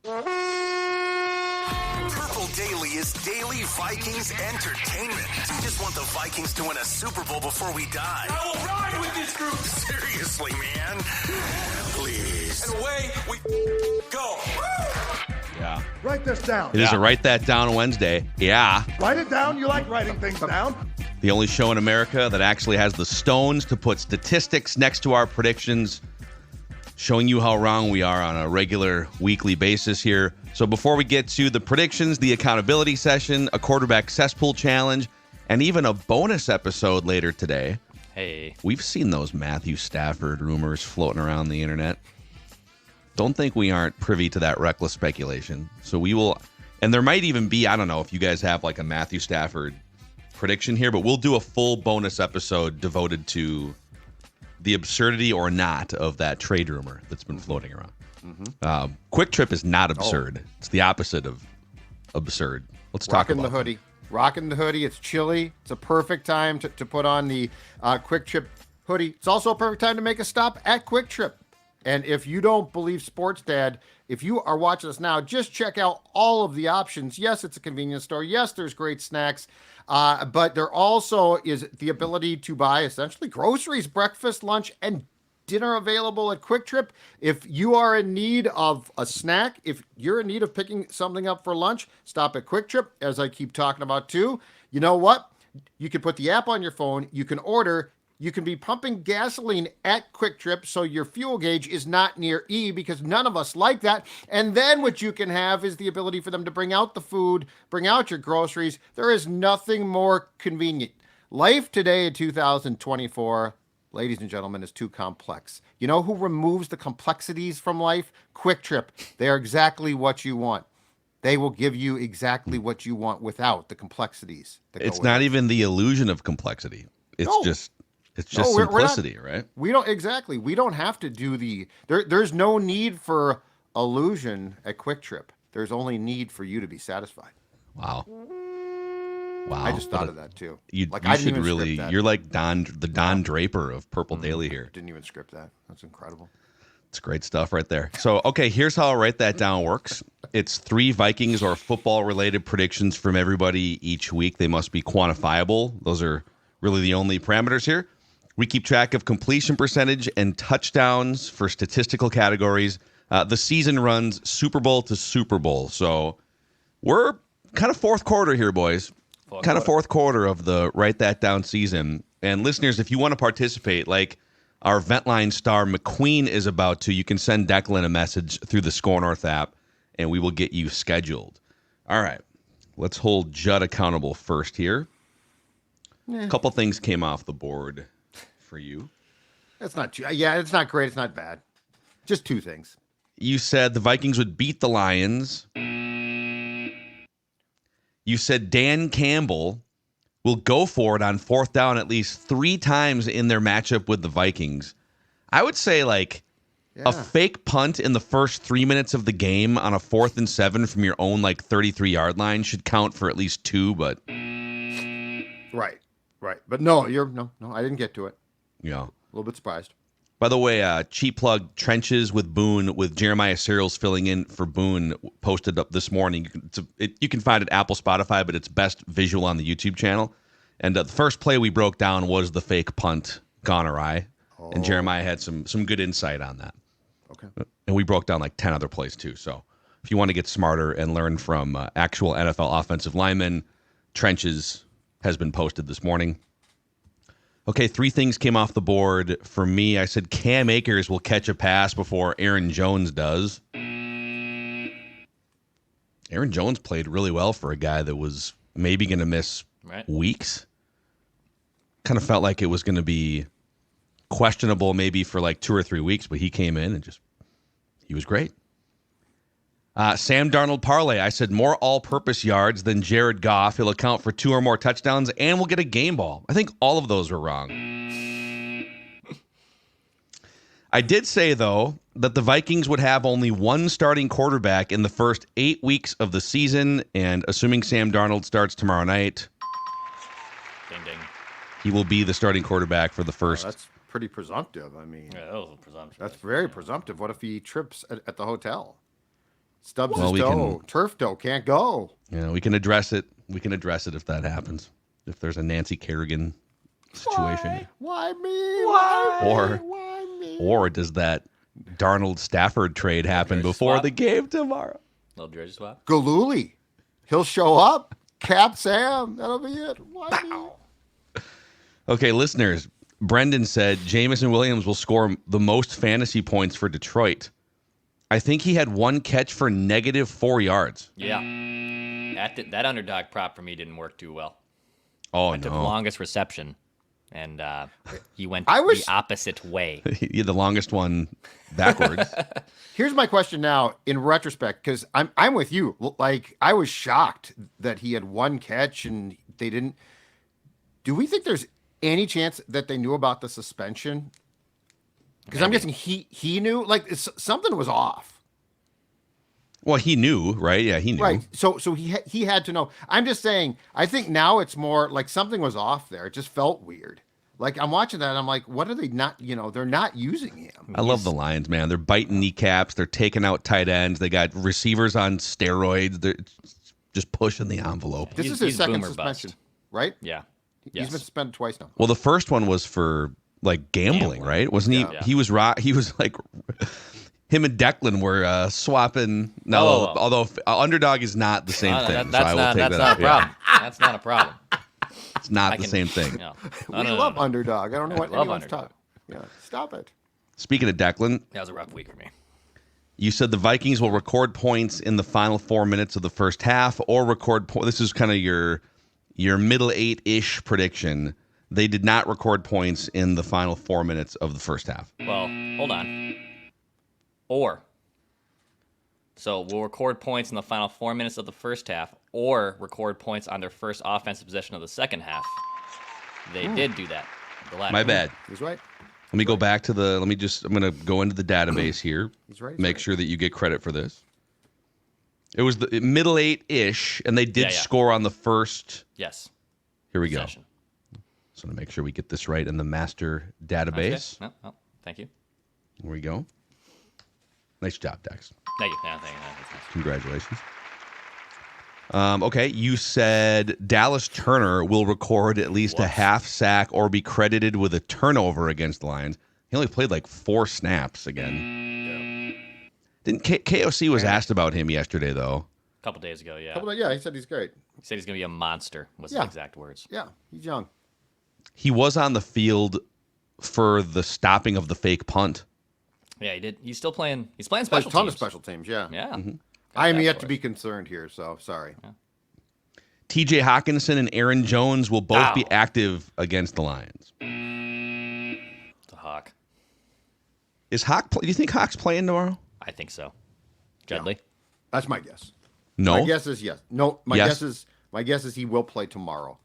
Purple Daily is daily Vikings entertainment. We just want the Vikings to win a Super Bowl before we die. I will ride with this group. Seriously, man. Please. And away we go. Yeah. Write this down. It is a Write That Down Wednesday. Yeah. Write it down. You like writing things down. The only show in America that actually has the stones to put statistics next to our predictions, showing you how wrong we are on a regular weekly basis here. So before we get to the predictions, the accountability session, a quarterback cesspool challenge, and even a bonus episode later today. Hey. We've seen those Matthew Stafford rumors floating around the internet. Don't think we aren't privy to that reckless speculation. So we will, and there might even be, I don't know if you guys have like a Matthew Stafford prediction here, but we'll do a full bonus episode devoted to the absurdity or not of that trade rumor that's been floating around. Mm-hmm. Quick Trip is not absurd. It's the opposite of absurd. Let's talk about the hoodie. Rocking the hoodie. It's chilly. It's a perfect time to put on the Quick Trip hoodie. It's also a perfect time to make a stop at Quick Trip. And if you don't believe Sports Dad, if you are watching us now, just check out all of the options. Yes, it's a convenience store. Yes, there's great snacks. But there also is the ability to buy essentially groceries, breakfast, lunch, and dinner available at Quick Trip. If you are in need of a snack, if you're in need of picking something up for lunch, stop at Quick Trip, as I keep talking about too. You know what? You can put the app on your phone. You can order. You can be pumping gasoline at Quick Trip so your fuel gauge is not near E, because none of us like that. And then what you can have is the ability for them to bring out the food, bring out your groceries. There is nothing more convenient. Life today in 2024, ladies and gentlemen, is too complex. You know who removes the complexities from life? Quick Trip. They are exactly what you want. They will give you exactly what you want without the complexities. It's not even the illusion of complexity. It's just No, simplicity, right? We don't have to do there's no need for illusion at Quick Trip. There's only need for you to be satisfied. Wow. I just thought of that too. You I should really, you're like the Don Draper of Purple Daily here. Didn't even script that. That's incredible. It's great stuff right there. So, okay, here's how I'll Write That Down works. It's 3 Vikings or football-related predictions from everybody each week. They must be quantifiable. Those are really the only parameters here. We keep track of completion percentage and touchdowns for statistical categories. The season runs Super Bowl to Super Bowl. So we're kind of fourth quarter here, boys. Fourth quarter of the Write That Down season. And listeners, if you want to participate, like our Ventline star McQueen is about to, you can send Declan a message through the Score North app, and we will get you scheduled. All right. Let's hold Judd accountable first here. A couple things came off the board for you. It's not great. It's not bad. Just 2 things. You said the Vikings would beat the Lions. You said Dan Campbell will go for it on 4th down at least 3 times in their matchup with the Vikings. I would say a fake punt in the first 3 minutes of the game on a 4th and 7 from your own 33-yard line should count for at least 2, but Right. But no, I didn't get to it. Yeah. A little bit surprised. By the way, cheap plug, Trenches with Boone, with Jeremiah Serials filling in for Boone, posted up this morning. You can find it at Apple, Spotify, but it's best visual on the YouTube channel. And the first play we broke down was the fake punt gone awry. Oh. And Jeremiah had some good insight on that. Okay. And we broke down 10 other plays too. So if you want to get smarter and learn from actual NFL offensive linemen, Trenches has been posted this morning. Okay, 3 things came off the board for me. I said Cam Akers will catch a pass before Aaron Jones does. Aaron Jones played really well for a guy that was maybe going to miss weeks. Kind of felt like it was going to be questionable maybe for 2 or 3 weeks, but he came in and he was great. Sam Darnold parlay. I said more all-purpose yards than Jared Goff. He'll account for 2 or more touchdowns, and we'll get a game ball. I think all of those were wrong. I did say, though, that the Vikings would have only 1 starting quarterback in the first 8 weeks of the season, and assuming Sam Darnold starts tomorrow night, Ding, ding. he will be the starting quarterback for the first. That's pretty presumptive. I mean, Yeah, that was presumptive. That's very presumptive. What if he trips at the hotel? Stubbs Well, his toe. Turf toe. Can't go. Yeah, we can address it. We can address it if that happens. If there's a Nancy Kerrigan situation. Why me? Why me? Or does that Darnold Stafford trade happen before the game tomorrow? Little jersey swap. Galooly. He'll show up. Cap Sam. That'll be it. Why me? Okay, listeners. Brendan said Jameson Williams will score the most fantasy points for Detroit. I think he had one catch for -4 yards. Yeah. That underdog prop for me didn't work too well. Oh, I took the longest reception, and he went the opposite way. He had the longest one backwards. Here's my question now, in retrospect, because I'm with you. Like, I was shocked that he had one catch and they didn't. Do we think there's any chance that they knew about the suspension? Because I'm guessing he knew. Like, something was off. Well, he knew, right? Yeah, he knew. Right. So he had to know. I'm just saying, I think now it's more like something was off there. It just felt weird. Like, I'm watching that, and I'm like, what are they not, they're not using him. I love the Lions, man. They're biting kneecaps. They're taking out tight ends. They got receivers on steroids. They're just pushing the envelope. This is his second suspension, right? Yeah. He's been suspended twice now. Well, the first one was for, like, gambling. Right? Wasn't he? Yeah. He was like... Him and Declan were swapping. No, although underdog is not the same thing. That's not a problem. That's not a problem. It's not the same thing. No. We love underdog. I don't know what anyone's talking. Yeah, stop it. Speaking of Declan, That was a rough week for me. you said the Vikings will record points in the final 4 minutes of the first half, or record. This is kind of your middle eight-ish prediction. They did not record points in the final 4 minutes of the first half. Well, hold on. So we'll record points in the final 4 minutes of the first half, or record points on their first offensive possession of the second half. They did do that. My bad. He's right. Let me go back to I'm going to go into the database here. He's right. Make sure that you get credit for this. It was the middle eight-ish, and they did score on the first. Yes. Here we go. Possession. So to make sure we get this right in the master database. Okay. No, thank you. Here we go. Nice job, Dex. Thank you. Yeah, thank you. That's nice. Congratulations. Okay, you said Dallas Turner will record at least a half sack or be credited with a turnover against the Lions. He only played like 4 snaps again. Didn't KOC was asked about him yesterday, though. A couple days ago, yeah. Yeah, he said he's great. He said he's going to be a monster, was his exact words. Yeah, he's young. He was on the field for the stopping of the fake punt. Yeah, he did. He's still playing. He's playing special teams. A ton of special teams, yeah. Yeah. Mm-hmm. I am yet to be concerned here, so sorry. Yeah. TJ Hockenson and Aaron Jones will both be active against the Lions. It's a Hawk. Is Hawk? Do you think Hawk's playing tomorrow? I think so. Judley? That's my guess. No. My guess is yes. No, my guess is he will play tomorrow.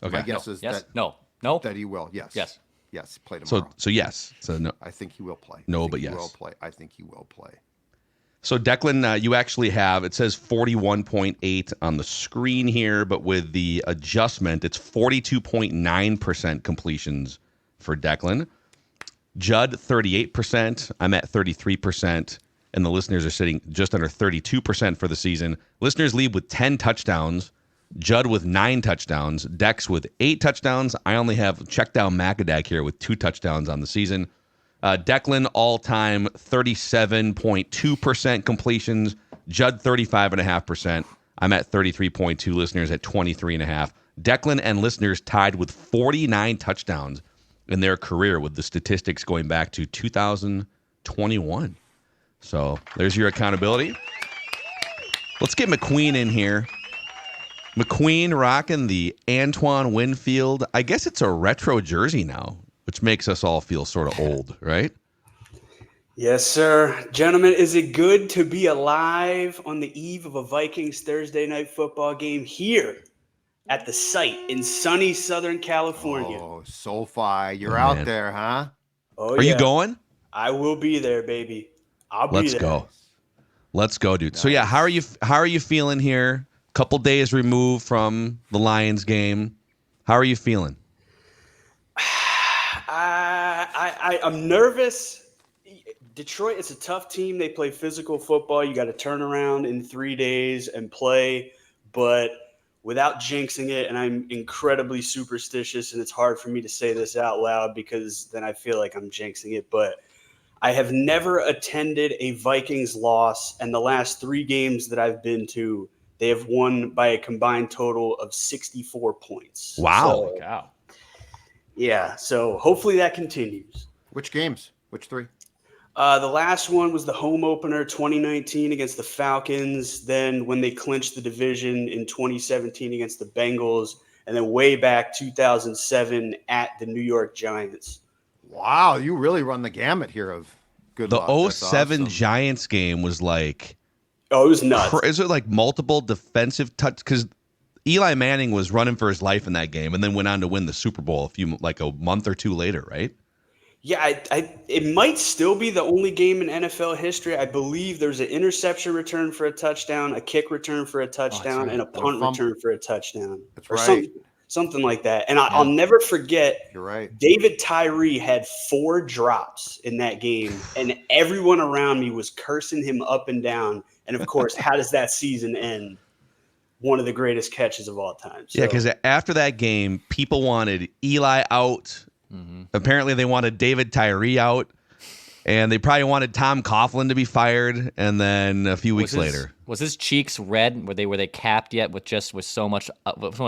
Okay. My guess is Yes. that No. that he will. Yes. Yes. Yes, play tomorrow. So yes. So no. I think he will play. No, I think but he yes. will play. I think he will play. So Declan, you actually have, it says 41.8 on the screen here, but with the adjustment, it's 42.9% completions for Declan. Judd, 38%. I'm at 33%. And the listeners are sitting just under 32% for the season. Listeners lead with 10 touchdowns. Judd with 9 touchdowns. Dex with 8 touchdowns. I only have check down Macadac here with 2 touchdowns on the season. Declan, all-time 37.2% completions. Judd, 35.5%. I'm at 33.2. Listeners at 23.5. Declan and listeners tied with 49 touchdowns in their career, with the statistics going back to 2021. So there's your accountability. Let's get McQueen in here. McQueen rocking the Antoine Winfield. I guess it's a retro jersey now, which makes us all feel sort of old, right? Yes, sir. Gentlemen, is it good to be alive on the eve of a Vikings Thursday night football game here at the site in sunny Southern California? Oh, SoFi. You're out there, huh? Oh, Are you going? I will be there, baby. I'll be there. Let's go. Let's go, dude. Nice. So yeah, how are you feeling here? Couple days removed from the Lions game. How are you feeling? I'm nervous, Detroit, it's a tough team. They play physical football. You got to turn around in 3 days and play. But without jinxing it, and I'm incredibly superstitious, and it's hard for me to say this out loud because then I feel like I'm jinxing it. But I have never attended a Vikings loss, and the last 3 games that I've been to, they have won by a combined total of 64 points. Wow. So, Wow. yeah, so hopefully that continues. Which games? Which 3? The last one was the home opener 2019 against the Falcons. Then when they clinched the division in 2017 against the Bengals, and then way back 2007 at the New York Giants. Wow, you really run the gamut here of good The luck. That's 07 awesome. Giants game was like, Oh, it was nuts. is it like multiple defensive touch? Because Eli Manning was running for his life in that game and then went on to win the Super Bowl a month or 2 later, right? Yeah, it might still be the only game in NFL history. I believe there's an interception return for a touchdown, a kick return for a touchdown, and a punt return for a touchdown. That's or right. Something like that. And I'll never forget, You're right. David Tyree had 4 drops in that game, and everyone around me was cursing him up and down. And, of course, how does that season end? One of the greatest catches of all time. So, Yeah, because after that game, people wanted Eli out. Apparently, they wanted David Tyree out, and they probably wanted Tom Coughlin to be fired. And then a few weeks later, was his cheeks red? Were they capped yet with so much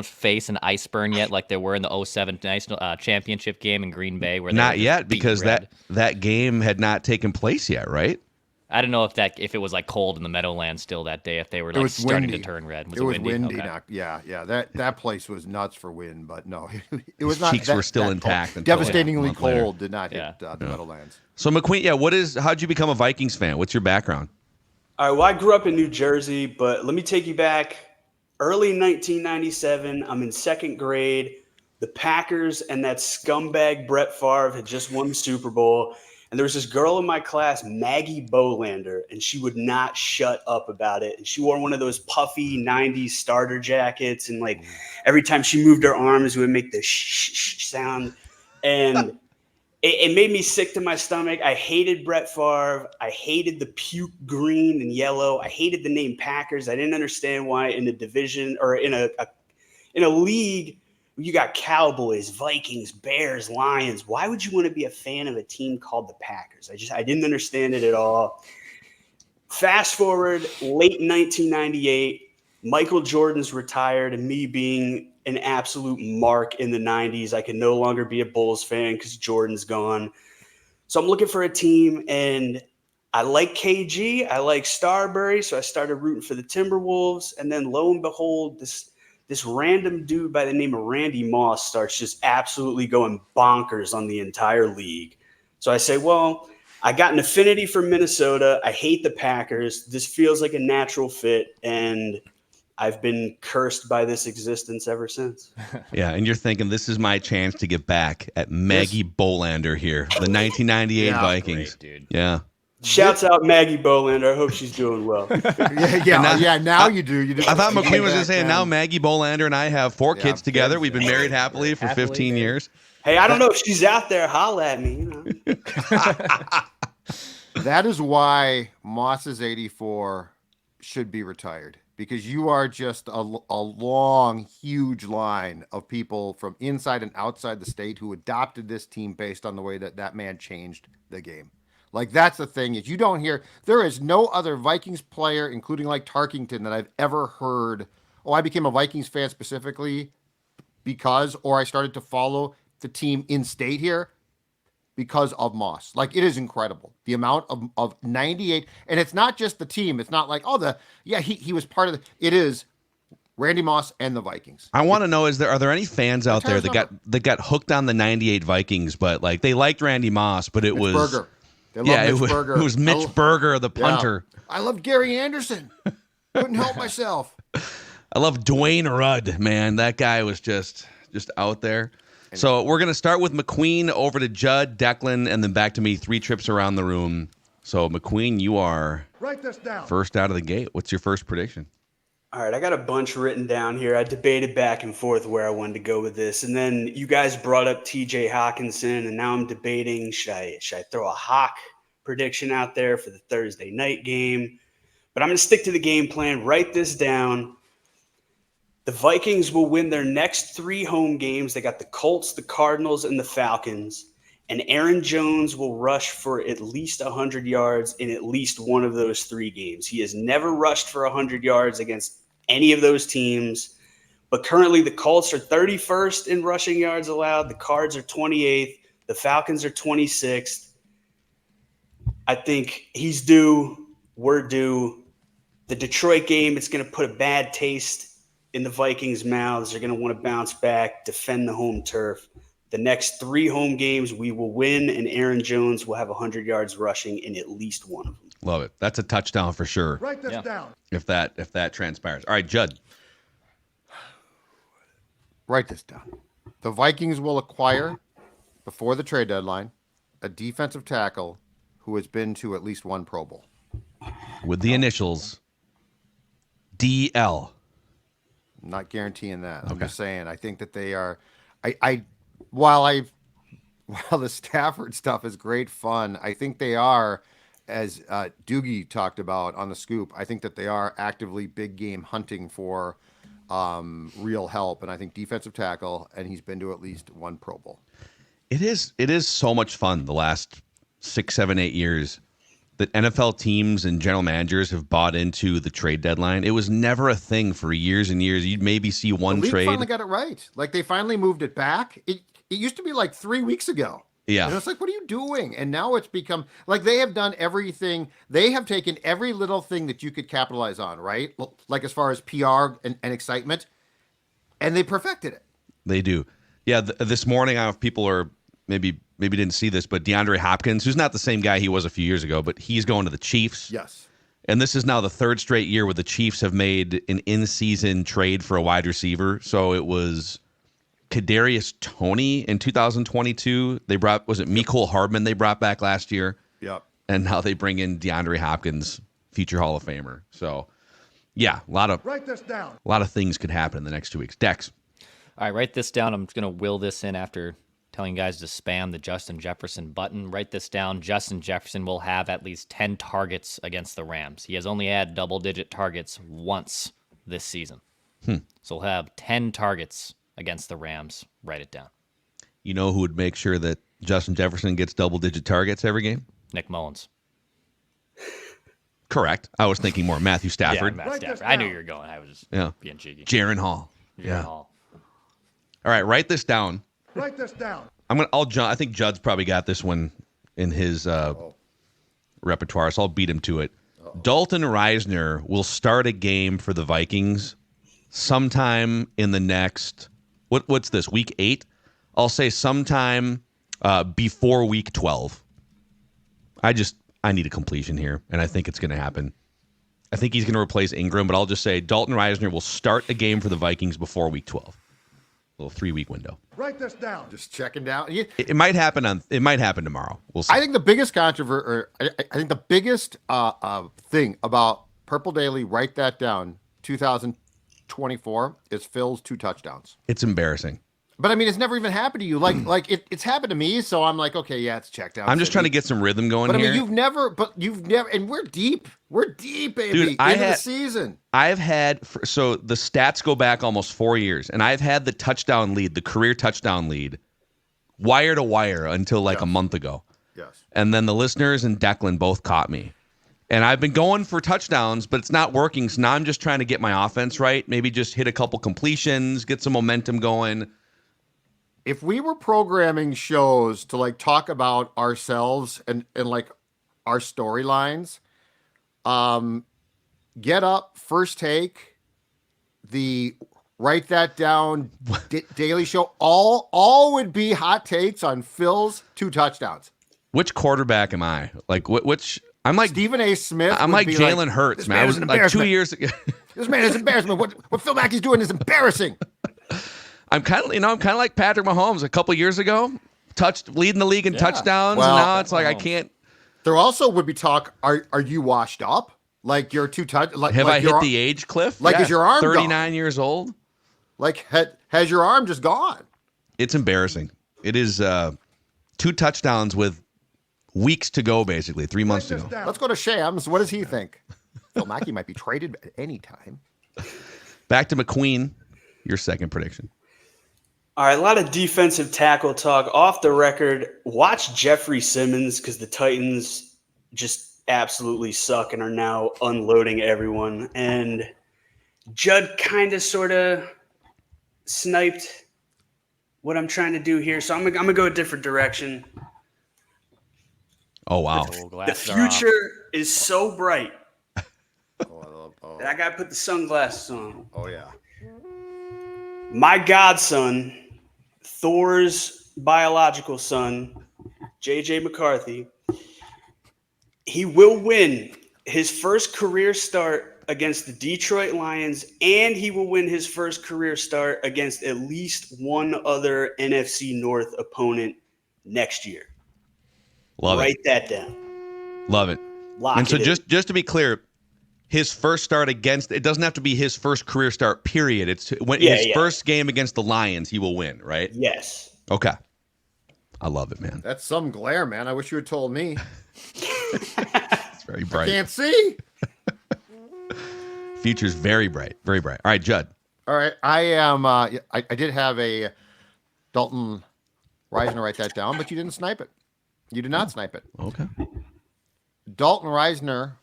face and ice burn yet, like they were in the 07 national championship game in Green Bay? Where not they were yet, because red? that game had not taken place yet, right? I don't know if it was like cold in the Meadowlands still that day, if they were like starting to turn red. Was it windy? Okay. Yeah. That place was nuts for wind, but no, it was His not. cheeks were still intact. Cold. Until Devastatingly a month later. cold did not hit the Meadowlands. So McQueen, how'd you become a Vikings fan? What's your background? all right, well, I grew up in New Jersey, but let me take you back. Early 1997, I'm in 2nd grade. The Packers and that scumbag Brett Favre had just won the Super Bowl. And there was this girl in my class, Maggie Bolander, and she would not shut up about it. And she wore one of those puffy 90s starter jackets. And like every time she moved her arms, it would make the shh sound. And it made me sick to my stomach. I hated Brett Favre. I hated the puke green and yellow. I hated the name Packers. I didn't understand why in a division or in a league, you got Cowboys, Vikings, Bears, Lions. Why would you want to be a fan of a team called the Packers? I didn't understand it at all. Fast forward, late 1998, Michael Jordan's retired, and me being an absolute mark in the 90s, I can no longer be a Bulls fan because Jordan's gone. So I'm looking for a team, and I like KG. I like Starbury, so I started rooting for the Timberwolves. And then lo and behold, this random dude by the name of Randy Moss starts just absolutely going bonkers on the entire league. So I say, well, I got an affinity for Minnesota. I hate the Packers. This feels like a natural fit, and I've been cursed by this existence ever since. Yeah, and you're thinking, this is my chance to get back at Maggie Bolander here, the 1998 Vikings. Great, dude. Yeah. Shouts out Maggie Bolander. I hope she's doing well. Now you do. I thought McQueen was just saying, now Maggie Bolander and I have 4 kids together. We've been married happily for 15 years. Hey, I don't know if she's out there. Holla at me. That is why Moss's 84 should be retired, because you are just a long, huge line of people from inside and outside the state who adopted this team based on the way that man changed the game. Like, that's the thing, is you don't hear, there is no other Vikings player, including like Tarkington, that I've ever heard, I became a Vikings fan specifically because, or I started to follow the team in state here because of Moss. Like, it is incredible. The amount of 98, and it's not just the team. It's not like, he was part of it is Randy Moss and the Vikings. I want to know, are there any fans out there that got hooked on the 98 Vikings, but like they liked Randy Moss, but it was Berger. Mitch Berger. It was Mitch Berger, the punter. Yeah. I love Gary Anderson. Couldn't help myself. I love Dwayne Rudd, man. That guy was just out there. So we're going to start with McQueen, over to Judd, Declan, and then back to me. 3 trips around the room. So McQueen, you are Write this down. first out of the gate. What's your first prediction? All right, I got a bunch written down here. I debated back and forth where I wanted to go with this. And then you guys brought up TJ Hockenson, and now I'm debating, should I throw a Hawk prediction out there for the Thursday night game. But I'm going to stick to the game plan. Write this down. The Vikings will win their next 3 home games. They got the Colts, the Cardinals, and the Falcons. And Aaron Jones will rush for at least 100 yards in at least one of those 3 games. He has never rushed for 100 yards against any of those teams. But currently the Colts are 31st in rushing yards allowed. The Cards are 28th. The Falcons are 26th. I think he's due. We're due. The Detroit game, it's going to put a bad taste in the Vikings' mouths. They're going to want to bounce back, defend the home turf. The next 3 home games, we will win, and Aaron Jones will have 100 yards rushing in at least one of them. Love it. That's a touchdown for sure. Write this down. If that transpires. All right, Judd. Write this down. The Vikings will acquire, before the trade deadline, a defensive tackle who has been to at least 1 Pro Bowl. With the initials DL. I'm not guaranteeing that. I'm just saying I think that they are while the Stafford stuff is great fun, I think they are, as Doogie talked about on the scoop, I think that they are actively big game hunting for real help, and I think defensive tackle, and he's been to at least 1 Pro Bowl. It is so much fun the last 6, 7, 8 years that NFL teams and general managers have bought into the trade deadline. It was never a thing for years and years. You'd maybe see one the league trade. Finally got it right. Like they finally moved it back. It used to be like 3 weeks ago. Yeah. And it's like, what are you doing? And now it's become like they have done everything. They have taken every little thing that you could capitalize on, right? Like as far as PR and excitement, and they perfected it. They do. Yeah. This morning, I don't know if people are maybe didn't see this, but DeAndre Hopkins, who's not the same guy he was a few years ago, but he's going to the Chiefs. Yes. And this is now the 3rd straight year where the Chiefs have made an in-season trade for a wide receiver. So it was Kadarius Toney in 2022. They brought, was it Mecole Hardman they brought back last year? Yep. And now they bring in DeAndre Hopkins, future Hall of Famer. So, yeah, Write this down. A lot of things could happen in the next 2 weeks. Dex. All right, write this down. I'm just going to will this in after telling you guys to spam the Justin Jefferson button. Write this down. Justin Jefferson will have at least 10 targets against the Rams. He has only had double-digit targets once this season. So he'll have 10 targets against the Rams. Write it down. You know who would make sure that Justin Jefferson gets double-digit targets every game? Nick Mullins. Correct. I was thinking more Matthew Stafford. Yeah, Matt Stafford. I knew you were going. I was just being cheeky. Jaron Hall. Jaron Hall. All right, write this down. Write this down. I think Judd's probably got this one in his repertoire, so I'll beat him to it. Dalton Risner will start a game for the Vikings sometime in the next what's this, week 8? I'll say sometime before week 12. I need a completion here, and I think it's going to happen. I think he's going to replace Ingram, but I'll just say Dalton Risner will start a game for the Vikings before week 12. Little 3-week window. Write this down. Just checking down. It might happen tomorrow. We'll see. I think the biggest controversy, I think the biggest thing about Purple Daily, write that down, 2024 is Phil's 2 touchdowns. It's embarrassing. But I mean, it's never even happened to you. Like it's happened to me, so I'm like, okay, yeah, it's checked down. I'm just trying to get some rhythm going here. But I mean, you've never, and we're deep, baby, Dude, into the season. I've had, so the stats go back almost 4 years, and I've had the touchdown lead, the career touchdown lead, wire to wire until like a month ago. Yes. And then the listeners and Declan both caught me. And I've been going for touchdowns, but it's not working. So now I'm just trying to get my offense right. Maybe just hit a couple completions, get some momentum going. If we were programming shows to like talk about ourselves and like our storylines, Get Up, First Take, the Write That Down Daily Show, all would be hot takes on Phil's 2 touchdowns. Which quarterback am I? Like which? I'm like Stephen A. Smith. I'm like Jalen Hurts, man. I was like 2 years ago. This man is embarrassment. What Phil Mackey's doing is embarrassing. I'm kind of like Patrick Mahomes a couple years ago, leading the league in touchdowns, well, and now it's like I can't. There also would be talk. Are you washed up? Like you're too touch? Like have like I hit the age cliff? Like is your arm 39 gone? years old? Like has your arm just gone? It's embarrassing. It is 2 touchdowns with weeks to go, basically 3 months to Write go. this down. Let's go to Shams. What does he think? Phil Mackey might be traded at any time. Back to McQueen, your second prediction. All right, a lot of defensive tackle talk. Off the record, watch Jeffrey Simmons because the Titans just absolutely suck and are now unloading everyone. And Judd kind of sort of sniped what I'm trying to do here. So I'm gonna go a different direction. Oh, wow. Oh, The glasses are off. future is so bright that I got to put the sunglasses on. Oh, yeah. My godson, Thor's biological son, J.J. McCarthy, he will win his first career start against the Detroit Lions, and he will win his first career start against at least one other NFC North opponent next year. Love Write it. that down. Love it. Lock And so it in. just to be clear, his first start against, it doesn't have to be his first career start, period. It's when his first game against the Lions, he will win, right? Yes. Okay. I love it, man. That's some glare, man. I wish you had told me. It's very bright. Can't see. Future's very bright. Very bright. All right, Judd. All right. I am. I did have a Dalton Risner write that down, but you didn't snipe it. You did not snipe it. Okay. Dalton Risner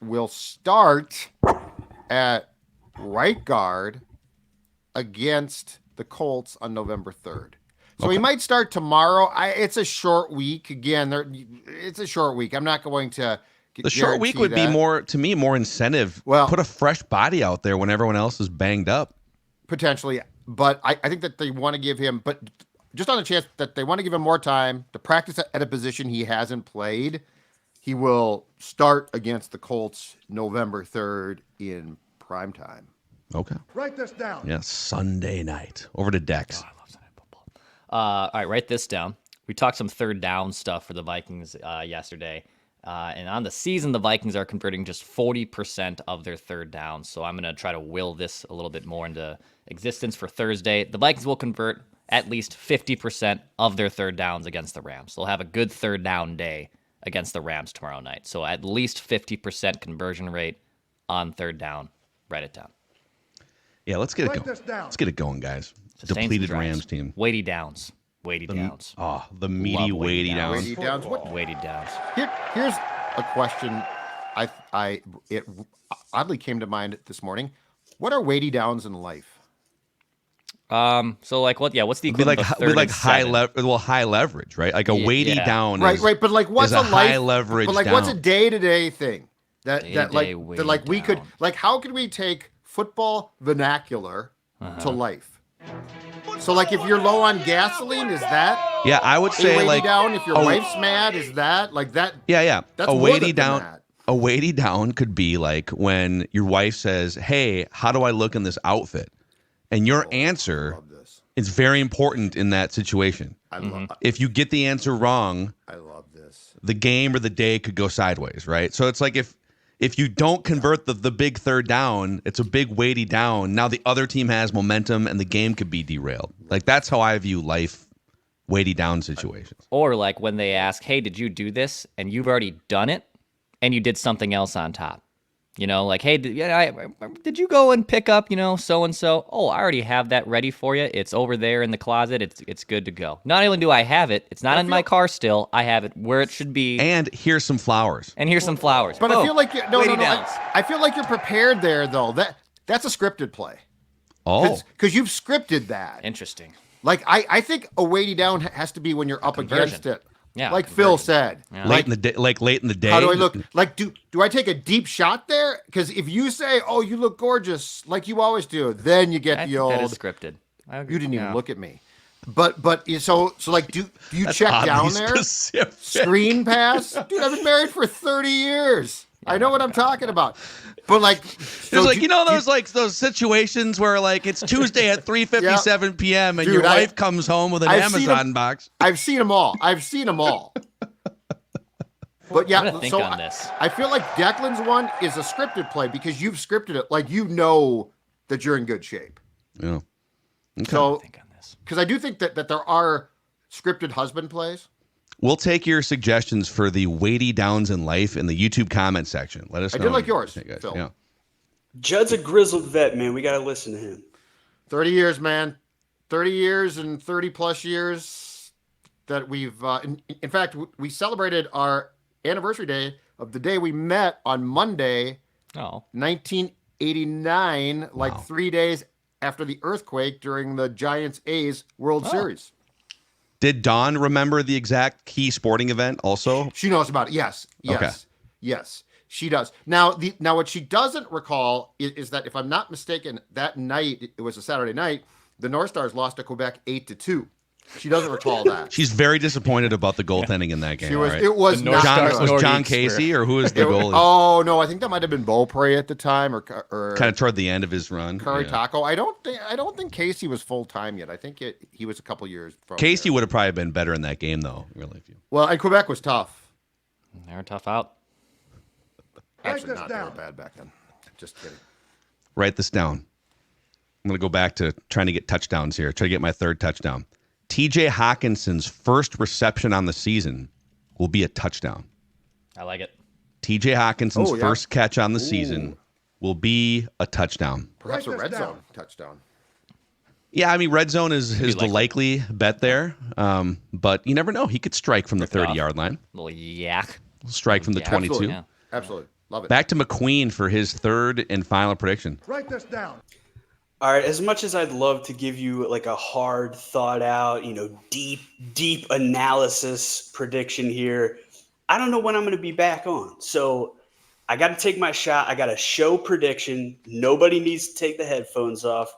will start at right guard against the Colts on November 3rd. So he might start tomorrow. It's a short week. Again, it's a short week. I'm not going to The short week would be more, to me, more incentive. Well- put a fresh body out there when everyone else is banged up. potentially, but I think that they want to give him, but just on the chance that they want to give him more time to practice at a position he hasn't played, he will start against the Colts November 3rd in prime time. Okay. Write this down. Yeah, Sunday night. Over to Dex. All right, write this down. We talked some third down stuff for the Vikings yesterday. And on the season, the Vikings are converting just 40% of their third downs. So I'm going to try to will this a little bit more into existence for Thursday. The Vikings will convert at least 50% of their third downs against the Rams. They'll have a good third down day against the Rams tomorrow night. So at least 50% conversion rate on third down. Write it down. Yeah, let's get it Write going. this down. Let's get it going, guys. Sustain some Depleted drives. Rams team. Weighty downs. Weighty downs. Oh, the meaty, Love weighty weighty downs. Weighty downs. What? Weighty downs. Here's a question. It oddly came to mind this morning. What are weighty downs in life? So like what? Yeah, what's the It'd be equivalent like of third and seven? high leverage, right? Like a weighty yeah. down. Right, is, right. But like, what's is a life? high leverage But like, down. what's a day-to-day thing that Day-to-day like weighty we could down. like? How could we take football vernacular to life? So like, if you're low on gasoline, is that Yeah, I would a say weighty like down? If your wife's mad, is that like that? Yeah. That's a more weighty than down. that. A weighty down could be like when your wife says, "Hey, how do I look in this outfit?" And your answer Love this. is very important in that situation. If you get the answer wrong, I love this. the game or the day could go sideways, right? So it's like if you don't convert the big third down, it's a big weighty down. Now the other team has momentum and the game could be derailed. Like that's how I view life weighty down situations. Or like when they ask, "Hey, did you do this?" and you've already done it, and you did something else on top. You know, like, "Hey, did you go and pick up, so and so?" "Oh, I already have that ready for you. It's over there in the closet. It's good to go." Not only do I have it, it's not in my car still. I have it where it should be. And here's some flowers. And here's some flowers. But I Boom. feel like no. Weighty downs. I feel like you're prepared there though. That's a scripted play Oh, because you've scripted that. Interesting. Like I think a weighty down has to be when you're up conversion. against it. Yeah, like Phil conversion. said. Yeah. late in the day. Like late in the day. How do I look? Like do I take a deep shot there? Because if you say, "Oh, you look gorgeous," like you always do, then you get I the think old. that is scripted. I agree. You didn't even Yeah. look at me. But so like do you That's check oddly down there? specific. Screen pass? Dude, I've been married for 30 years. I know what I'm talking about. But like, so It's like do- those situations where like it's Tuesday at 3:57 p.m. and Dude, your wife comes home with an I've seen Amazon them- box. I've seen them all. But yeah, I'm gonna think so on this. I feel like Declan's one is a scripted play because you've scripted it. Like you know that you're in good shape. Yeah. Okay. So Think on this. because I do think that there are scripted husband plays. We'll take your suggestions for the weighty downs in life in the YouTube comment section. Let us know. I did like yours, guys. Phil. Yeah. Judd's a grizzled vet, man. We got to listen to him. 30 years, man. 30 years and 30 plus years that we've, in fact, we celebrated our anniversary day of the day we met on Monday, 1989, like 3 days after the earthquake during the Giants-A's World Series. Did Dawn remember the exact key sporting event also? She knows about it. Yes. Okay. Yes, she does. Now, what she doesn't recall is that, if I'm not mistaken, that night, it was a Saturday night, the North Stars lost to Quebec 8-2. She doesn't recall that. She's very disappointed about the goaltending in that game. She was. Right? It was not Was good. John Casey, or who was the goalie? Oh no, I think that might have been Beaupre at the time, or kind of toward the end of his run. Curry Taco. I don't think Casey was full time yet. I think he was a couple years from Casey there. would have probably been better in that game, though. Really, Well, and Quebec was tough. They were tough out. Actually, this not. down. They were bad back then. Just kidding. Write this down. I'm going to go back to trying to get touchdowns here. Try to get my third touchdown. TJ Hockenson's first reception on the season will be a touchdown. I like it. TJ Hockenson's first catch on the season will be a touchdown. Perhaps Write a red this zone down. touchdown. Yeah, I mean, red zone is the likely bet there. But you never know. He could strike from the 30-yard line. Little yak. Strike from the 22. Absolutely. Absolutely. Love it. Back to McQueen for his third and final prediction. Write this down. All right, as much as I'd love to give you like a hard, thought out, deep analysis prediction here, I don't know when I'm going to be back on. So I got to take my shot. I got a show prediction. Nobody needs to take the headphones off.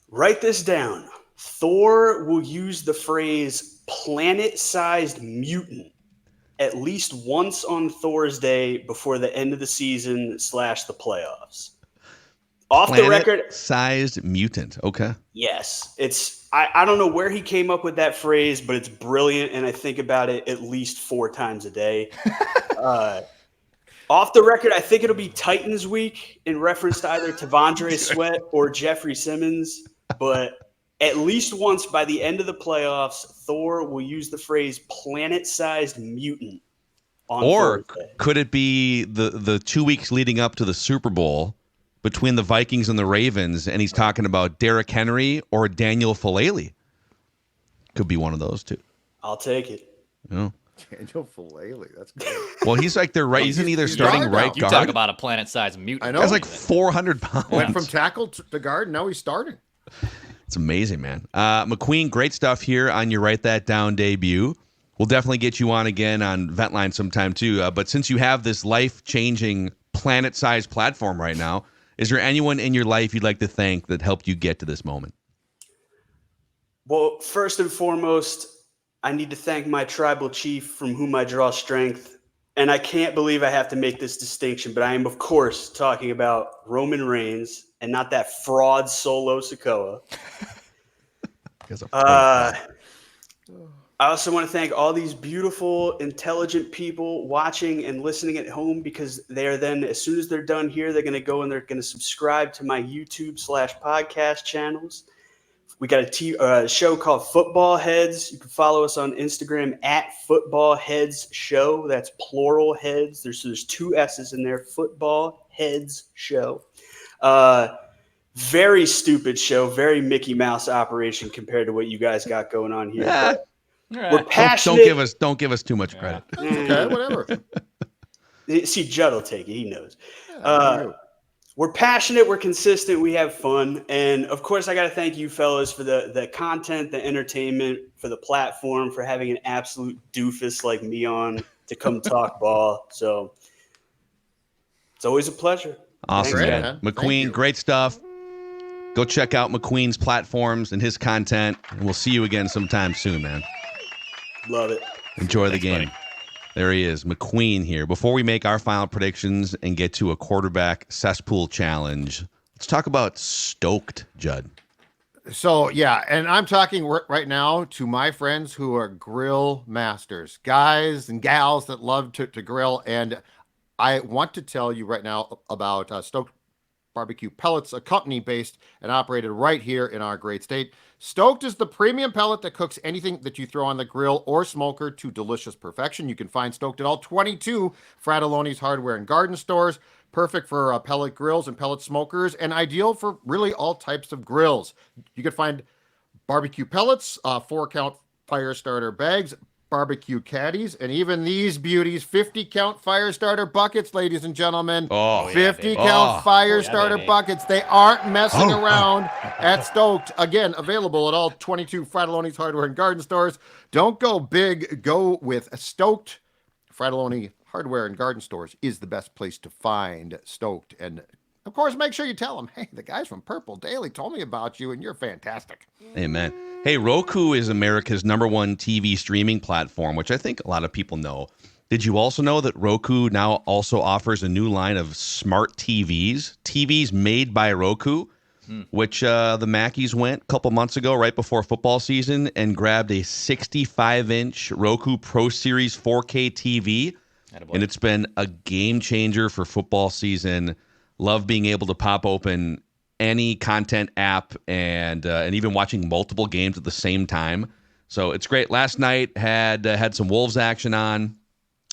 Write this down. Thor will use the phrase planet-sized mutant at least once on Thor's Day before the end of the season / the playoffs. Off the record, sized mutant. Okay. Yes, I don't know where he came up with that phrase, but it's brilliant, and I think about it at least 4 times a day. Off the record, I think it'll be Titans week in reference to either Tavondre Sweat or Jeffrey Simmons, but at least once by the end of the playoffs, Thor will use the phrase planet-sized mutant on Thursday. Could it be the 2 weeks leading up to the Super Bowl between the Vikings and the Ravens, and he's talking about Derrick Henry or Daniel Falele? Could be one of those two. I'll take it. Yeah. Daniel Falele. That's good. Well, he's like their right. Isn't he their starting right You guard? talk about a planet-sized mutant. I know. He's like 400 pounds. Went from tackle to guard, and now he's starting. It's amazing, man. McQueen, great stuff here on your Write That Down debut. We'll definitely get you on again on Ventline sometime too. But since you have this life-changing planet-sized platform right now, is there anyone in your life you'd like to thank that helped you get to this moment? Well, first and foremost, I need to thank my tribal chief from whom I draw strength. And I can't believe I have to make this distinction, but I am, of course, talking about Roman Reigns and not that fraud Solo Sikoa. I also want to thank all these beautiful, intelligent people watching and listening at home, because they're then, as soon as they're done here, they're going to go and they're going to subscribe to my YouTube / podcast channels. We got a show called Football Heads. You can follow us on Instagram at Football Heads Show. That's plural heads. There's 2 S's in there. Football Heads Show. Very stupid show. Very Mickey Mouse operation compared to what you guys got going on here. Yeah. We're passionate. Don't give us too much credit. Okay, whatever. See, Judd will take it. He knows. We're passionate, we're consistent, we have fun. And of course, I got to thank you fellas for the content, the entertainment, for the platform, for having an absolute doofus like me on to come talk ball. So it's always a pleasure. Awesome, Thanks, man. man. McQueen, great stuff. Go check out McQueen's platforms and his content, and we'll see you again sometime soon, man. Love it. Enjoy the game. Buddy. There he is, McQueen here. Before we make our final predictions and get to a quarterback cesspool challenge, let's talk about stoked, Judd. So, yeah, and I'm talking right now to my friends who are grill masters, guys and gals that love to grill. And I want to tell you right now about Stoked barbecue pellets, a company based and operated right here in our great state. Stoked is the premium pellet that cooks anything that you throw on the grill or smoker to delicious perfection. You can find Stoked at all 22 Fratelloni's hardware and garden stores. Perfect for pellet grills and pellet smokers, and ideal for really all types of grills. You can find barbecue pellets, 4-count fire starter bags, barbecue caddies, and even these beauties, 50-count fire starter buckets, ladies and gentlemen. 50-count fire starter buckets. They aren't messing around at Stoked. Again, available at all 22 Fratelloni's hardware and garden stores. Don't go big, go with Stoked. Fratelloni hardware and garden stores is the best place to find Stoked. And of course, make sure you tell them, hey, the guys from Purple Daily told me about you and you're fantastic. Amen. Hey, Roku is America's #1 TV streaming platform, which I think a lot of people know. Did you also know that Roku now also offers a new line of smart TVs made by Roku, which the Mackies went a couple months ago, right before football season, and grabbed a 65-inch Roku Pro Series 4K TV. And it's been a game changer for football season. Love being able to pop open any content app and even watching multiple games at the same time. So it's great. Last night had some Wolves action on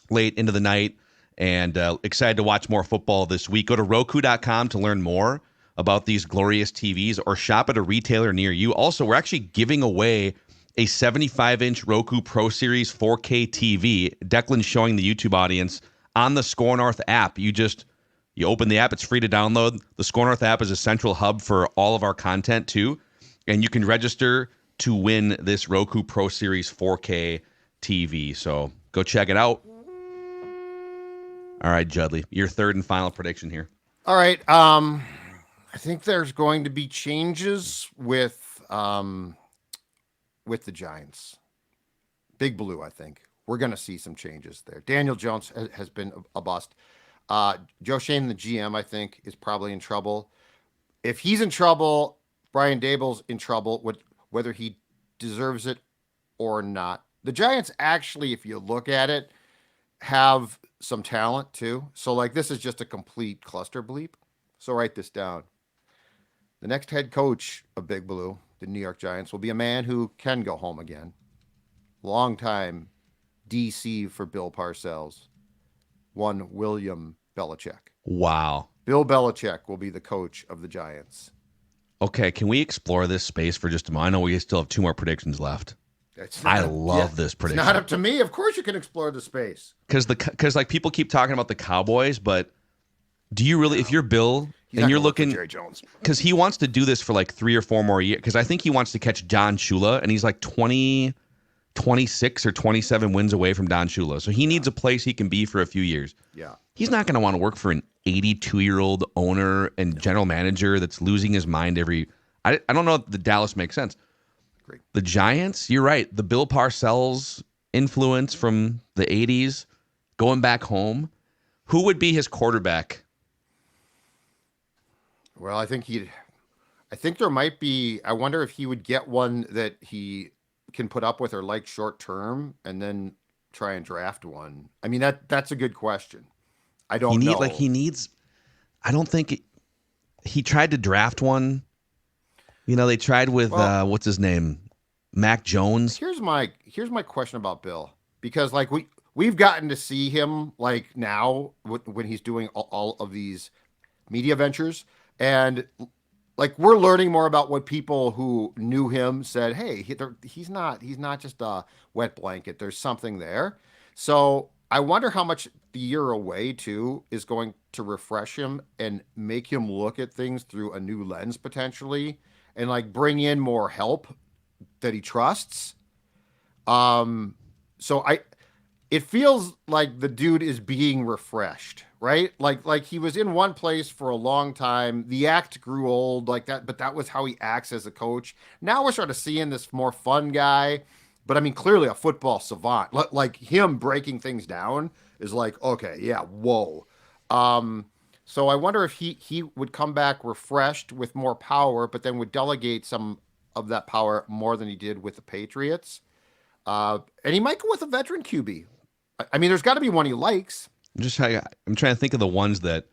late into the night, and excited to watch more football this week. Go to Roku.com to learn more about these glorious TVs, or shop at a retailer near you. Also, we're actually giving away a 75-inch Roku Pro Series 4K TV. Declan's showing the YouTube audience on the Score North app. You open the app, it's free to download. The Score North app is a central hub for all of our content too. And you can register to win this Roku Pro Series 4K TV. So go check it out. All right, Judley, your third and final prediction here. All right. I think there's going to be changes with the Giants. Big Blue, I think. We're going to see some changes there. Daniel Jones has been a bust. Joe Shane, the GM, I think, is probably in trouble. If he's in trouble, Brian Dable's in trouble, whether he deserves it or not. The Giants actually, if you look at it, have some talent too. So, like, this is just a complete cluster bleep. So write this down. The next head coach of Big Blue, the New York Giants, will be a man who can go home again. Longtime DC for Bill Parcells, one William Belichick. Wow. Bill Belichick will be the coach of the Giants. Okay, can we explore this space for just a moment? I know we still have 2 more predictions left. I love this prediction. It's not up to me. Of course you can explore the space. Because like people keep talking about the Cowboys, but do you really, if you're Bill and you're looking, Jerry Jones, because he wants to do this for like 3 or 4 more years, because I think he wants to catch Don Shula, and he's like 26 or 27 wins away from Don Shula. So he needs a place he can be for a few years. Yeah. He's not going to want to work for an 82-year-old owner and general manager that's losing his mind I don't know if the Dallas makes sense. Great. The Giants, you're right. The Bill Parcells influence from the 80s, going back home. Who would be his quarterback? Well, I think there might be, I wonder if he would get one that he can put up with or like short term and then try and draft one. I mean, that's a good question. I don't know. I don't think he tried to draft one. You know, they tried with, what's his name? Mac Jones. Here's my question about Bill, because like we've gotten to see him like now when he's doing all of these media ventures, and like we're learning more about what people who knew him said. Hey, he's not just a wet blanket. There's something there. So I wonder how much the year away too is going to refresh him and make him look at things through a new lens potentially, and like bring in more help that he trusts. It feels like the dude is being refreshed, right? Like he was in one place for a long time. The act grew old like that, but that was how he acts as a coach. Now we're sort of seeing this more fun guy, but I mean, clearly a football savant. Like him breaking things down is like, okay, yeah, whoa. So I wonder if he would come back refreshed with more power, but then would delegate some of that power more than he did with the Patriots. And he might go with a veteran QB. I mean, there's got to be one he likes. I'm trying to think of the ones that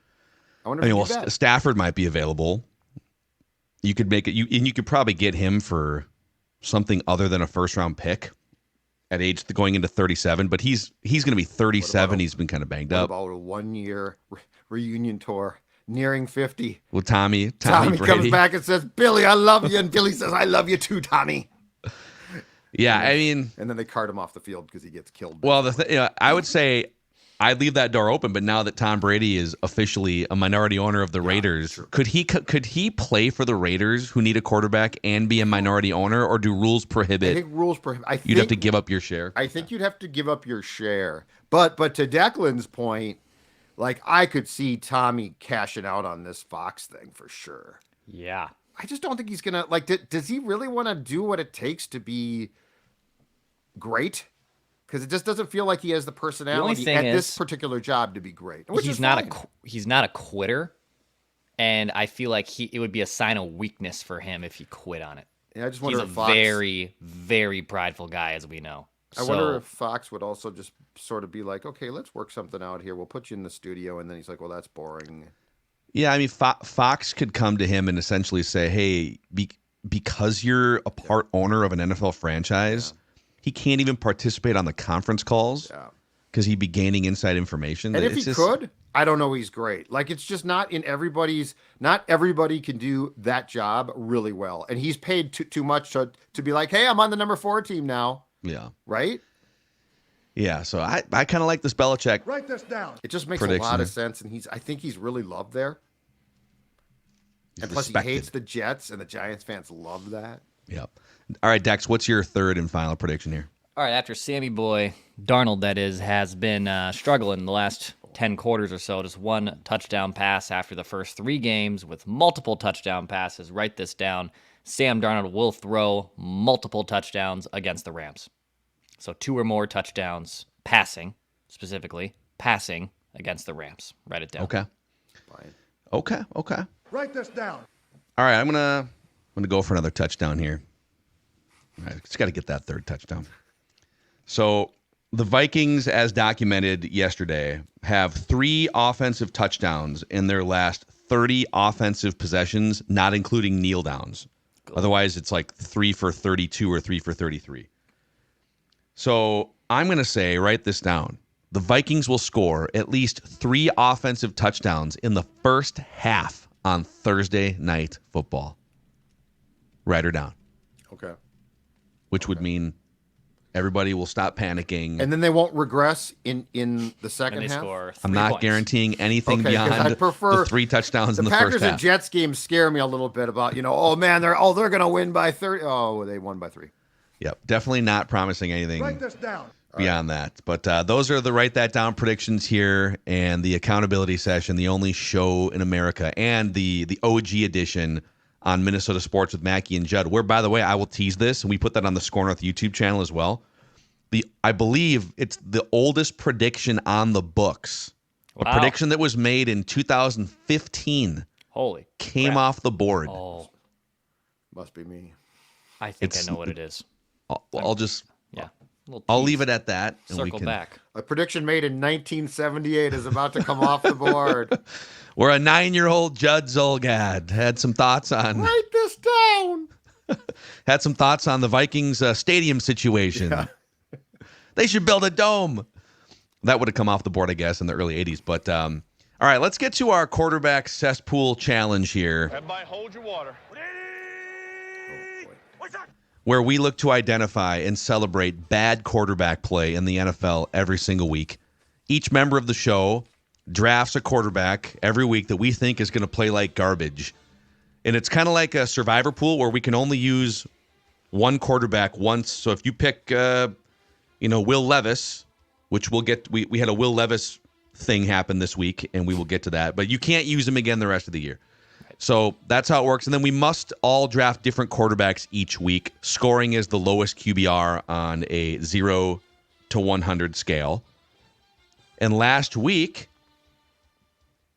I wonder if he'd be back. Stafford might be available. You could make it, and you could probably get him for something other than a first-round pick at age going into 37. But he's going to be 37. He's been kind of banged up. What about a 1-year reunion tour nearing 50? Well, Tommy Tommy Brady comes back and says, "Billy, I love you," and Billy says, "I love you too, Tommy." Yeah, I mean, and then they cart him off the field because he gets killed. Well, I would say I'd leave that door open, but now that Tom Brady is officially a minority owner of the Raiders, sure. could he play for the Raiders, who need a quarterback, and be a minority owner, or do rules prohibit? I think rules prohibit. You'd have to give up your share. I think you'd have to give up your share. But to Declan's point, like, I could see Tommy cashing out on this Fox thing for sure. Yeah. I just don't think he's gonna does he really want to do what it takes to be great? Because it just doesn't feel like he has the personality at this particular job to be great. He's not a quitter, and I feel like it would be a sign of weakness for him if he quit on it. Yeah, I just wonder he's if a very, very prideful guy, as we know. I wonder if Fox would also just sort of be like, okay, let's work something out here. We'll put you in the studio, and then he's like, well, that's boring. Yeah, I mean, Fox could come to him and essentially say, hey, because you're a part owner of an NFL franchise, he can't even participate on the conference calls because he'd be gaining inside information. And if he could, I don't know, he's great. Like, it's just not everybody can do that job really well. And he's paid too much to be like, hey, I'm on the number 4 team now. Yeah. Right? Yeah, so I kind of like this Belichick. Write this down. It just makes a lot of sense, and I think he's really loved there. And plus, he hates the Jets, and the Giants fans love that. Yep. All right, Dex, what's your third and final prediction here? All right, after Sammy Boy, Darnold, that is, has been struggling the last 10 quarters or so, just 1 touchdown pass after the first 3 games with multiple touchdown passes. Write this down. Sam Darnold will throw multiple touchdowns against the Rams. So 2 or more touchdowns passing, specifically passing against the Rams. Write it down. Okay. Fine. Okay. Write this down. All right, I'm gonna go for another touchdown here. All right, just got to get that 3rd touchdown. So the Vikings, as documented yesterday, have 3 offensive touchdowns in their last 30 offensive possessions, not including kneel downs. Otherwise, it's like 3 for 32 or 3 for 33. So I'm going to say, write this down. The Vikings will score at least 3 offensive touchdowns in the first half on Thursday Night Football. Write her down. Okay. Which would mean everybody will stop panicking. And then they won't regress in the second half? Score 3 I'm not points. guaranteeing anything beyond I prefer the 3 touchdowns in the Packers first half. and Jets games scare me a little bit about, oh man, they're going to win by 30. Oh, they won by 3. Yep, definitely not promising anything Write this down. beyond that. But those are the Write That Down predictions here, and the accountability session, the only show in America, and the OG edition on Minnesota Sports with Mackie and Judd, where, by the way, I will tease this, and we put that on the Score North YouTube channel as well. I believe it's the oldest prediction on the books. Wow. A prediction that was made in 2015 came crap. off the board. Oh, Must be me. I think I know what it is. I'll leave it at that. And Circle back. A prediction made in 1978 is about to come off the board. Where a 9-year-old Judd Zolgad had some thoughts on. Write this down. Had some thoughts on the Vikings stadium situation. Yeah. They should build a dome. That would have come off the board, I guess, in the early 80s. But all right, let's get to our quarterback cesspool challenge here. Everybody hold your water. Where we look to identify and celebrate bad quarterback play in the NFL every single week. Each member of the show drafts a quarterback every week that we think is going to play like garbage. And it's kind of like a survivor pool where we can only use one quarterback once. So if you pick, Will Levis, which we'll get, we had a Will Levis thing happen this week, and we will get to that. But you can't use him again the rest of the year. So that's how it works. And then we must all draft different quarterbacks each week. Scoring is the lowest QBR on a 0 to 100 scale. And last week,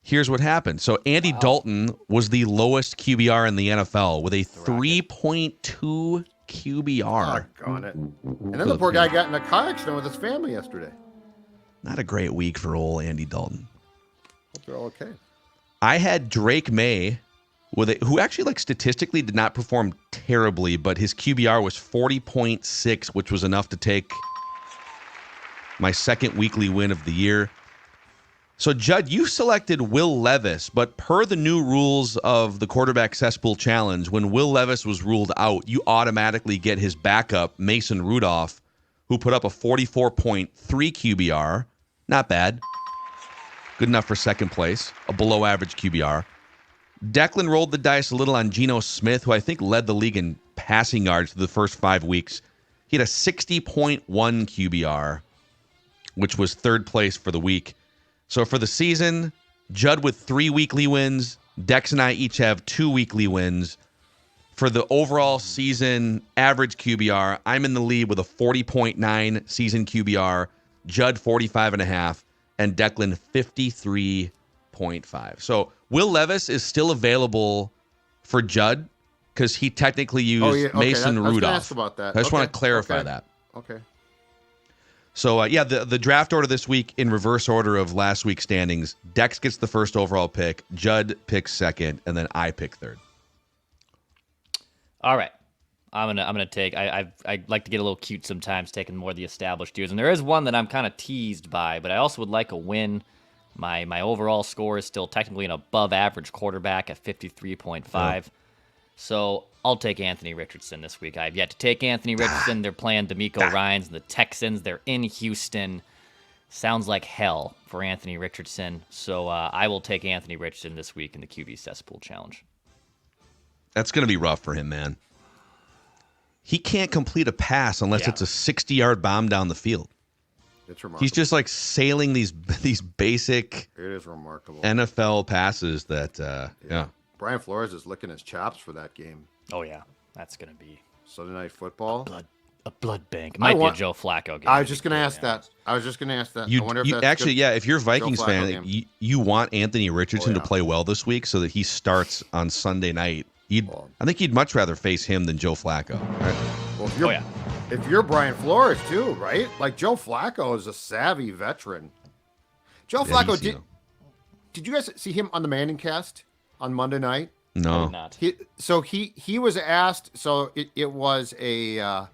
here's what happened. So Andy Dalton was the lowest QBR in the NFL with a 3.2 QBR. Doggone it. And then the poor guy got in a car accident with his family yesterday. Not a great week for old Andy Dalton. Hope they're all okay. I had Drake May, who actually like statistically did not perform terribly, but his QBR was 40.6, which was enough to take my second weekly win of the year. So, Judd, you selected Will Levis, but per the new rules of the quarterback cesspool challenge, when Will Levis was ruled out, you automatically get his backup, Mason Rudolph, who put up a 44.3 QBR. Not bad. Good enough for second place, a below average QBR. Declan rolled the dice a little on Geno Smith, who I think led the league in passing yards through the first 5 weeks. He had a 60.1 QBR, which was third place for the week. So for the season, Judd with 3 weekly wins. Dex and I each have 2 weekly wins. For the overall season average QBR, I'm in the lead with a 40.9 season QBR, Judd 45.5, and Declan 53.5. So Will Levis is still available for Judd because he technically used Mason Rudolph. I was gonna ask about that. I just want to clarify that. Okay. So, the draft order this week in reverse order of last week's standings. Dex gets the first overall pick, Judd picks second, and then I pick third. All right. I'm gonna take. I like to get a little cute sometimes, taking more of the established dudes, and there is one that I'm kind of teased by, but I also would like a win. My overall score is still technically an above average quarterback at 53.5. Yeah. So I'll take Anthony Richardson this week. I have yet to take Anthony Richardson. They're playing DeMeco Ryans and the Texans. They're in Houston. Sounds like hell for Anthony Richardson. So I will take Anthony Richardson this week in the QB Cesspool Challenge. That's going to be rough for him, man. He can't complete a pass unless it's a 60-yard bomb down the field. It's remarkable. He's just like sailing these basic it is remarkable NFL passes that, yeah. Brian Flores is licking his chops for that game. Oh, yeah. That's going to be Sunday Night Football. A blood bank. It might be a Joe Flacco game. I was just going to ask that. I wonder if that's actually, if you're a Vikings fan, you want Anthony Richardson to play well this week so that he starts on Sunday night. I think you'd much rather face him than Joe Flacco. Right? Well, if you're Brian Flores, too, right? Like, Joe Flacco is a savvy veteran. Joe Flacco, did you guys see him on the Manning cast on Monday night? No. Not. He was asked. So it was a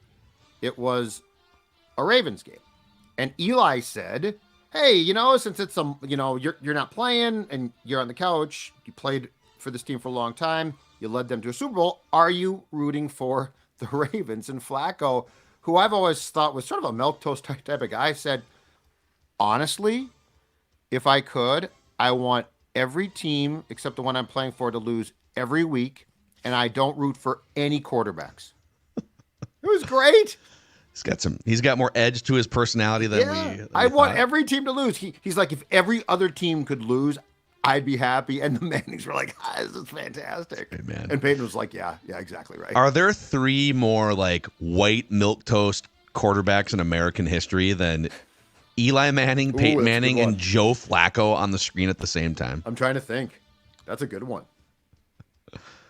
Ravens game, and Eli said, "Hey, since it's you're not playing and you're on the couch, you played for this team for a long time, you led them to a Super Bowl. Are you rooting for the Ravens?" And Flacco, who I've always thought was sort of a milquetoast type of guy, said, "Honestly, if I could, I want every team except the one I'm playing for to lose every week, and I don't root for any quarterbacks." It was great. He's got more edge to his personality than I want every team to lose. He's like, if every other team could lose, I'd be happy. And the Mannings were like, this is fantastic. Hey, man. And Peyton was like, yeah, exactly right. Are there 3 more like white milquetoast quarterbacks in American history than Eli Manning, Peyton Manning, and Joe Flacco on the screen at the same time? I'm trying to think. That's a good one.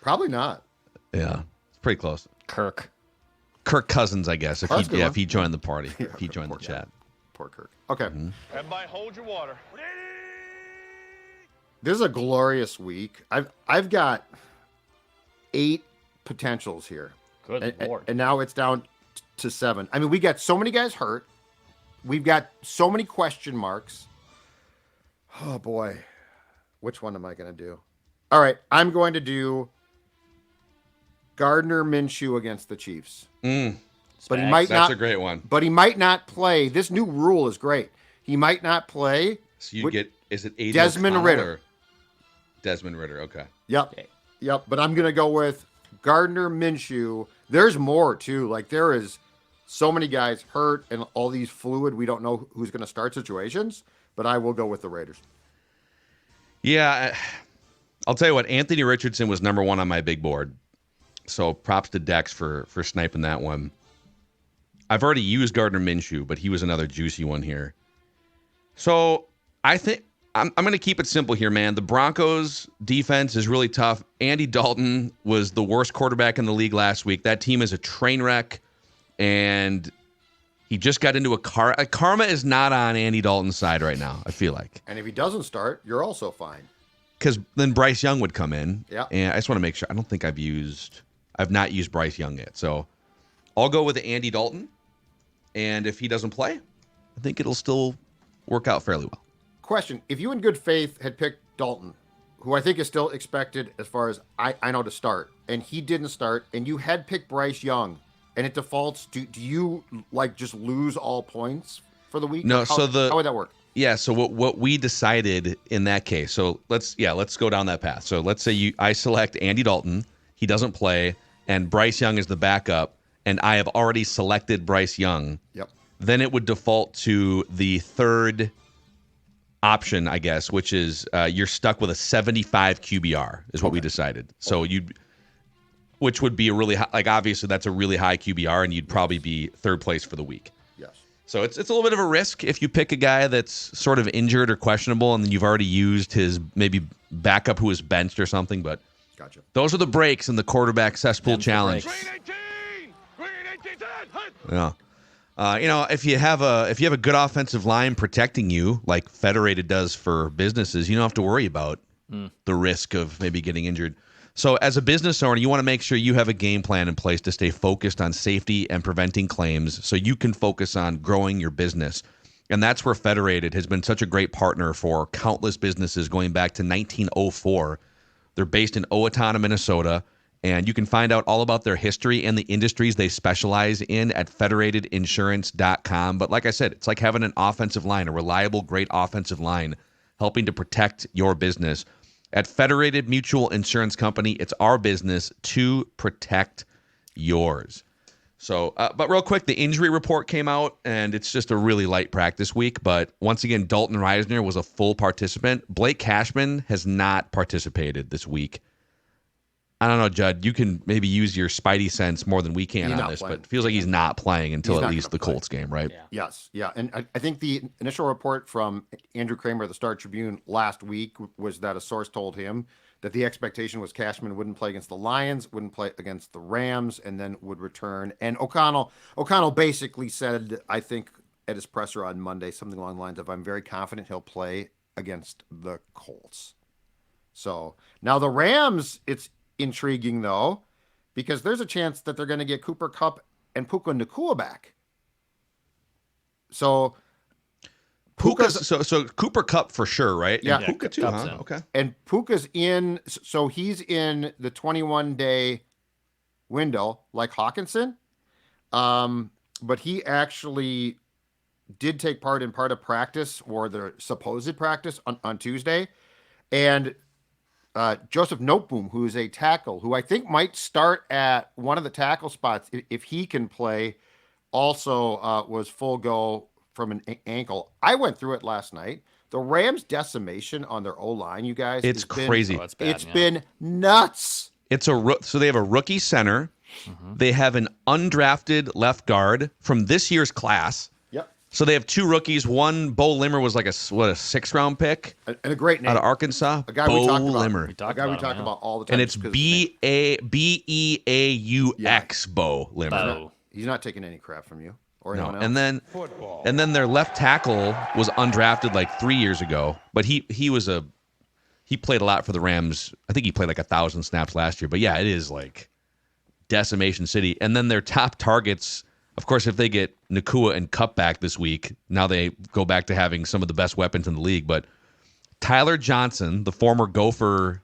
Probably not. Yeah, it's pretty close. Kirk Cousins, I guess, if he joined the party, if he joined the chat. Poor Kirk. Okay. Mm-hmm. Everybody hold your water. This is a glorious week. I've got 8 potentials here. Good Lord. And now it's down to 7. I mean, we got so many guys hurt. We've got so many question marks. Oh, boy. Which one am I going to do? All right. I'm going to do Gardner Minshew against the Chiefs. But he might not. That's a great one. But he might not play. This new rule is great. He might not play. So you get, is it Aiden Desmond O'Connell Ridder? Desmond Ridder, okay. Yep. But I'm going to go with Gardner Minshew. There's more, too. Like, there is so many guys hurt and all these fluid. We don't know who's going to start situations. But I will go with the Raiders. Yeah. I'll tell you what. Anthony Richardson was number 1 on my big board. So props to Dex for sniping that one. I've already used Gardner Minshew, but he was another juicy one here. So I think I'm going to keep it simple here, man. The Broncos defense is really tough. Andy Dalton was the worst quarterback in the league last week. That team is a train wreck, and he just got into a karma is not on Andy Dalton's side right now, I feel like. And if he doesn't start, you're also fine. because then Bryce Young would come in. Yeah. And I just want to make sure. I don't think I've not used Bryce Young yet. So I'll go with Andy Dalton. And if he doesn't play, I think it'll still work out fairly well. Question: if you in good faith had picked Dalton, who I think is still expected as far as I know to start, and he didn't start, and you had picked Bryce Young, and it defaults, do you like just lose all points for the week? No, how would that work? Yeah, so what we decided in that case, so let's go down that path. So let's say I select Andy Dalton, he doesn't play, and Bryce Young is the backup, and I have already selected Bryce Young. Yep. Then it would default to the third option, I guess, which is you're stuck with a 75 QBR is what we decided. So which would be a really high, like obviously that's a really high QBR, and you'd probably be third place for the week. Yes. So it's a little bit of a risk if you pick a guy that's sort of injured or questionable, and then you've already used his maybe backup who is benched or something. But Gotcha. Those are the breaks in the quarterback cesspool Them's the challenge. breaks. Yeah. If you have a good offensive line protecting you, like Federated does for businesses, you don't have to worry about the risk of maybe getting injured. So as a business owner, you want to make sure you have a game plan in place to stay focused on safety and preventing claims so you can focus on growing your business. And that's where Federated has been such a great partner for countless businesses going back to 1904. They're based in Owatonna, Minnesota. And you can find out all about their history and the industries they specialize in at federatedinsurance.com. But like I said, it's like having an offensive line, a reliable, great offensive line, helping to protect your business. At Federated Mutual Insurance Company, it's our business to protect yours. So, but real quick, the injury report came out, and it's just a really light practice week. But once again, Daltor Risner was a full participant. Blake Cashman has not participated this week. I don't know, Judd. You can maybe use your spidey sense more than we can on this, but it feels like he's not playing until at least the Colts game, right? Yeah. Yes, yeah. And I think the initial report from Andrew Kramer of the Star Tribune last week was that a source told him that the expectation was Cashman wouldn't play against the Lions, wouldn't play against the Rams, and then would return. And O'Connell basically said, I think at his presser on Monday, something along the lines of, I'm very confident he'll play against the Colts. So now the Rams, it's intriguing though, because there's a chance that they're going to get Cooper Kupp and Puka Nacua back. So so Cooper Kupp for sure, right? Yeah. And Puka too, Kupp's huh? in. Okay. And Puka's in, so he's in the 21-day window like Hockenson. But he actually did take part in part of practice, or the supposed practice on Tuesday. And Joseph Noteboom, who is a tackle, who I think might start at one of the tackle spots if he can play, also was full go from an ankle. I went through it last night. The Rams' decimation on their O-line, you guys. It's crazy. Oh, it's bad, It's yeah. been nuts. So they have a rookie center. They have an undrafted left guard from this year's class. Yep. So they have two rookies. One, Bo Limmer, was like a 6th-round pick And a great name. out of Arkansas. A guy Bo we talked about. Limmer. We A talked guy we about talk him, about all the time. And it's just 'cause of his name. Beaux, Bo Limmer. Bo. He's not taking any crap from you or No, anyone else. and then their left tackle was undrafted like 3 years ago, but he played a lot for the Rams. I think he played like 1,000 snaps last year. But yeah, it is like decimation city. And then their top targets, of course, if they get Nacua and Kupp back this week, now they go back to having some of the best weapons in the league. But Tyler Johnson, the former Gopher,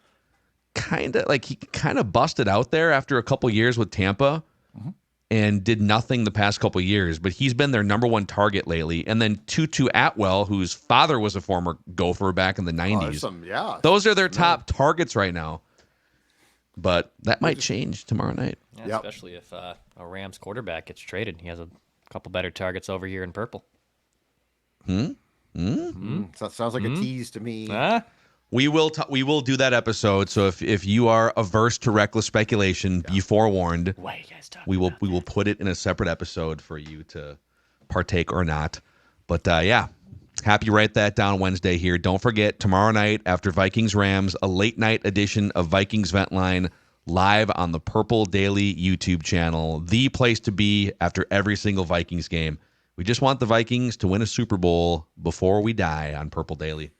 kind of busted out there after a couple years with Tampa. And did nothing the past couple of years, but he's been their number one target lately. And then Tutu Atwell, whose father was a former Gopher back in the 90s. Those are their top targets right now. But that might change tomorrow night. Yeah, Yep. especially if a Rams quarterback gets traded. He has a couple better targets over here in purple. So that sounds like a tease to me. Huh? We will do that episode. So if you are averse to reckless speculation, be forewarned. What are you guys talking We will about? put it in a separate episode for you to partake or not. But yeah, happy write that down Wednesday here. Don't forget, tomorrow night after Vikings Rams, a late night edition of Vikings Vent Line live on the Purple Daily YouTube channel. The place to be after every single Vikings game. We just want the Vikings to win a Super Bowl before we die on Purple Daily.